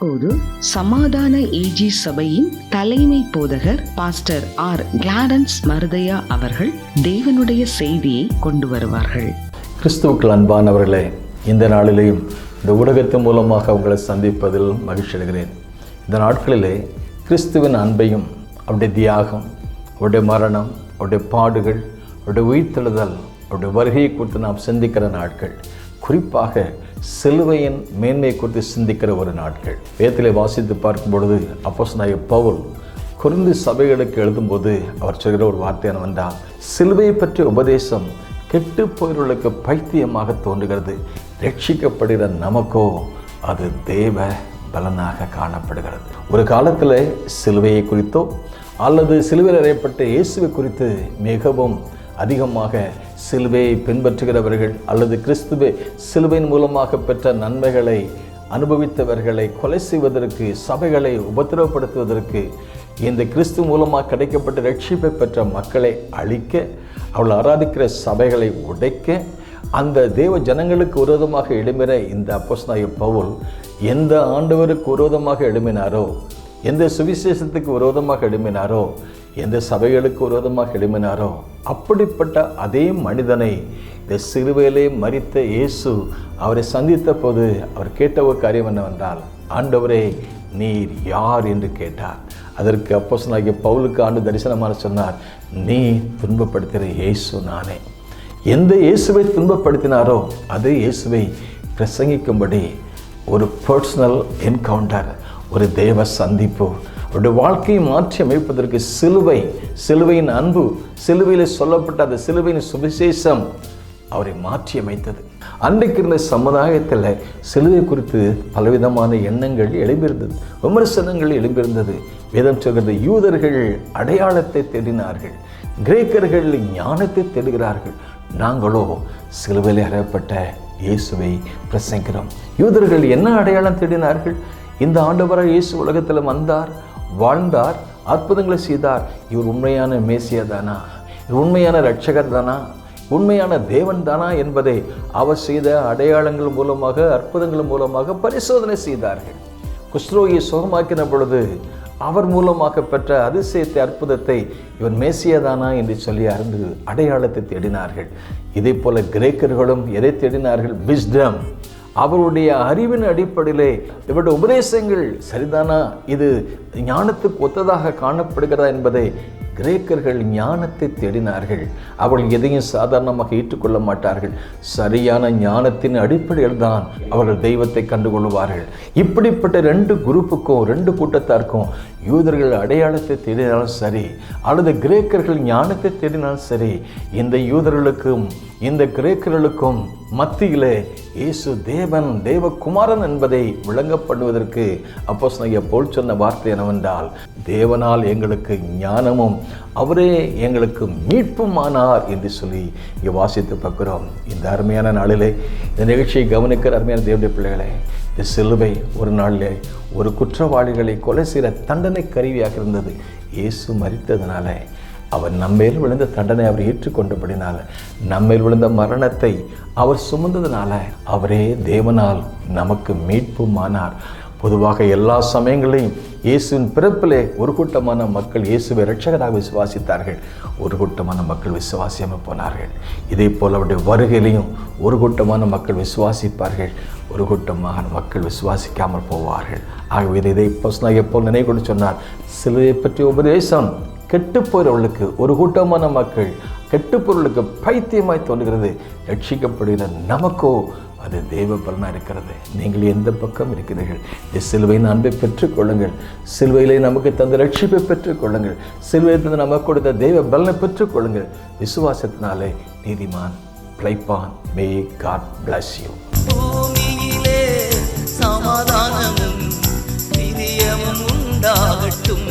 தற்போது சமாதான ஏஜி சபையின் தலைமை போதகர் பாஸ்டர் ஆர் கிளாரன்ஸ் மருதையா அவர்கள் தேவனுடைய செய்தியை கொண்டு வருவார்கள். கிறிஸ்துவுக்குள் அன்பானவர்களே, இந்த நாளிலேயும் இந்த ஊடகத்தின் மூலமாக உங்களை சந்திப்பதில் மகிழ்ச்சி அடைகிறேன். இந்த நாட்களிலே கிறிஸ்துவின் அன்பையும், அவருடைய தியாகம், அவருடைய மரணம், அவருடைய பாடுகள், அவருடைய உயிர்த்தெழுதல், அவருடைய வருகையை குறித்து நாம் சிந்திக்கிற நாட்கள். குறிப்பாக சிலுவையின் மேன்மை குறித்து சிந்திக்கிற ஒரு நாட்கள். வேதத்திலே வாசித்து பார்க்கும் பொழுது அப்போஸ்தலனாகிய பவுல் கொரிந்து சபைகளுக்கு எழுதும்போது அவர் சொல்கிற ஒரு வார்த்தை என்னவென்றால், சிலுவையை பற்றிய உபதேசம் கெட்டு போயவர்களுக்கு பைத்தியமாக தோன்றுகிறது, ரட்சிக்கப்படுகிற நமக்கோ அது தேவ பலனாக காணப்படுகிறது. ஒரு காலத்தில் சிலுவையை குறித்தோ அல்லது சிலுவையில் அறையப்பட்ட இயேசுவை குறித்து மிகவும் அதிகமாக சிலுவையை பின்பற்றுகிறவர்கள் அல்லது கிறிஸ்துவை சிலுவையின் மூலமாக பெற்ற நன்மைகளை அனுபவித்தவர்களை கொலை செய்வதற்கு, சபைகளை உபத்திரவப்படுத்துவதற்கு, இந்த கிறிஸ்து மூலமாக கிடைக்கப்பட்ட ரட்சிப்பை பெற்ற மக்களை அழிக்க, அவள் ஆராதிக்கிற சபைகளை உடைக்க, அந்த தேவ ஜனங்களுக்கு விரோதமாக எழும்பின இந்த அப்போஸ்தலனாகிய பவுல் எந்த ஆண்டவருக்கு விரோதமாக எழும்பினாரோ, எந்த சுவிசேஷத்துக்கு விரோதமாக எழும்பினாரோ, எந்த சபைகளுக்கு விரோதமாக எழும்பினாரோ, அப்படிப்பட்ட அதே மனிதனை இந்த சிலுவையிலே மரித்த இயேசு அவரை சந்தித்த போது அவர் கேட்ட ஒரு காரியம் என்னவென்றால், ஆண்டவரே நீர் யார் என்று கேட்டார். அதற்கு அப்போஸ்தலனாகிய பவுலுக்கு ஆண்டு தரிசனமான சொன்னார், நீ துன்பப்படுத்துகிற இயேசு நானே. எந்த இயேசுவை துன்பப்படுத்தினாரோ அதே இயேசுவை பிரசங்கிக்கும்படி ஒரு பர்சனல் என்கவுண்டர், ஒரு தேவ சந்திப்பு, அவருடைய வாழ்க்கையை மாற்றி அமைப்பதற்கு சிலுவையின் அன்பு, சிலுவையில் சொல்லப்பட்ட அந்த சிலுவையின் சுவிசேஷம் அவரை மாற்றி அமைத்தது. அன்றைக்கு இருந்த சமுதாயத்தில் சிலுவை குறித்து பலவிதமான எண்ணங்கள் எழும்பியிருந்தது, விமர்சனங்கள் எழும்பியிருந்தது. வேதம் சொல்கிறது, யூதர்கள் அடையாளத்தை தேடினார்கள், கிரேக்கர்கள் ஞானத்தை தேடுகிறார்கள், நாங்களோ சிலுவையில் அறையப்பட்ட இயேசுவை பிரசங்கிக்கிறோம். யூதர்கள் என்ன அடையாளம் தேடினார்கள்? இந்த ஆண்டவராக இயேசு உலகத்தில் வந்தார், வாழ்ந்தார், அற்புதங்களை செய்தார், இவர் உண்மையான மேசியா தானா, இவர் உண்மையான இரட்சகர் தானா, உண்மையான தேவன் தானா என்பதை அவர் செய்த அடையாளங்கள் மூலமாக, அற்புதங்கள் மூலமாக பரிசோதனை செய்தார்கள். குஷ்ரோகியை சுகமாக்கின பொழுது அவர் மூலமாக பெற்ற அதிசயத்தை, அற்புதத்தை இவன் மேசியா தானா என்று சொல்லி அறிந்து அடையாளத்தை தேடினார்கள். இதே போல கிரேக்கர்களும் எதை தேடினார்கள்? விஸ்டம். அவருடைய அறிவின் அடிப்படையிலே இவருடைய உபதேசங்கள் சரிதானா, இது ஞானத்துக்கு ஒத்ததாக காணப்படுகிறதா என்பதை கிரேக்கர்கள் ஞானத்தை தேடினார்கள். அவர்கள் எதையும் சாதாரணமாக ஏற்றுக்கொள்ள மாட்டார்கள். சரியான ஞானத்தின் அடிப்படையில் தான் அவர்கள் தெய்வத்தை கண்டுகொள்வார்கள். இப்படிப்பட்ட ரெண்டு குரூப்புக்கும், ரெண்டு கூட்டத்தாருக்கும், யூதர்கள் அடையாளத்தை தேடினாலும் சரி அல்லது கிரேக்கர்கள் ஞானத்தை தேடினாலும் சரி, இந்த யூதர்களுக்கும் இந்த கிரேக்கர்களுக்கும் மத்தியிலே இயேசு தேவன், தேவகுமாரன் என்பதை விளங்கப்படுவதற்கு அப்போஸ்தலனாகிய பவுல் சொன்ன வார்த்தை என்னவென்றால், தேவனால் எங்களுக்கு ஞானமும் அவரே எங்களுக்கு மீட்புமானார் என்று சொல்லி இங்கே வாசித்து பார்க்கிறோம். இந்த அருமையான நாளிலே இந்த நிகழ்ச்சியை கவனிக்கிற அருமையான தேவனுடைய பிள்ளைகளே, இந்த சிலுவை ஒரு நாளிலே ஒரு குற்றவாளிகளை கொலை செய்கிற தண்டனை கருவியாக இருந்தது. இயேசு மரித்ததுனால, அவர் நம்மேல் விழுந்த தண்டனை அவர் ஏற்றுக்கொண்டபடினால, நம்மேல் விழுந்த மரணத்தை அவர் சுமந்ததுனால, அவரே தேவனால் நமக்கு மீட்புமானார். பொதுவாக எல்லா சமயங்களையும் இயேசுவின் பிறப்பிலே ஒரு கூட்டமான மக்கள் இயேசுவை இரட்சகராக விசுவாசித்தார்கள், ஒரு கூட்டமான மக்கள் விசுவாசியாமல் போனார்கள். இதே போல் அவருடைய வருகையிலையும் ஒரு கூட்டமான மக்கள் விசுவாசிப்பார்கள், ஒரு கூட்டமான மக்கள் விசுவாசிக்காமல் போவார்கள். ஆகவே இதை அப்போஸ்தலனாகிய பவுல் நினைவு கொண்டு சொன்னார், சிலுவையை பற்றிய உபதேசம் கெட்டு போகிறவர்களுக்கு, ஒரு கூட்டமான மக்கள் கெட்டு போகிறவர்களுக்கு பைத்தியமாய் தோன்றுகிறது, ரட்சிக்கப்படுகிற நமக்கோ அது தேவ பலனாக இருக்கிறது. நீங்கள் எந்த பக்கம் இருக்கிறீர்கள்? இந்த சிலுவையின் அன்பை பெற்றுக்கொள்ளுங்கள், சிலுவையிலே நமக்கு தந்த ரட்சிப்பை பெற்றுக்கொள்ளுங்கள், சிலுவையில் தந்து நமக்கு கொடுத்த தெய்வ பலனை பெற்றுக்கொள்ளுங்கள். விசுவாசத்தினாலே நீதிமான் பிழைப்பான். May God bless you. பூமியிலே சமாதானமும் பிரியமும் உண்டாகட்டும்.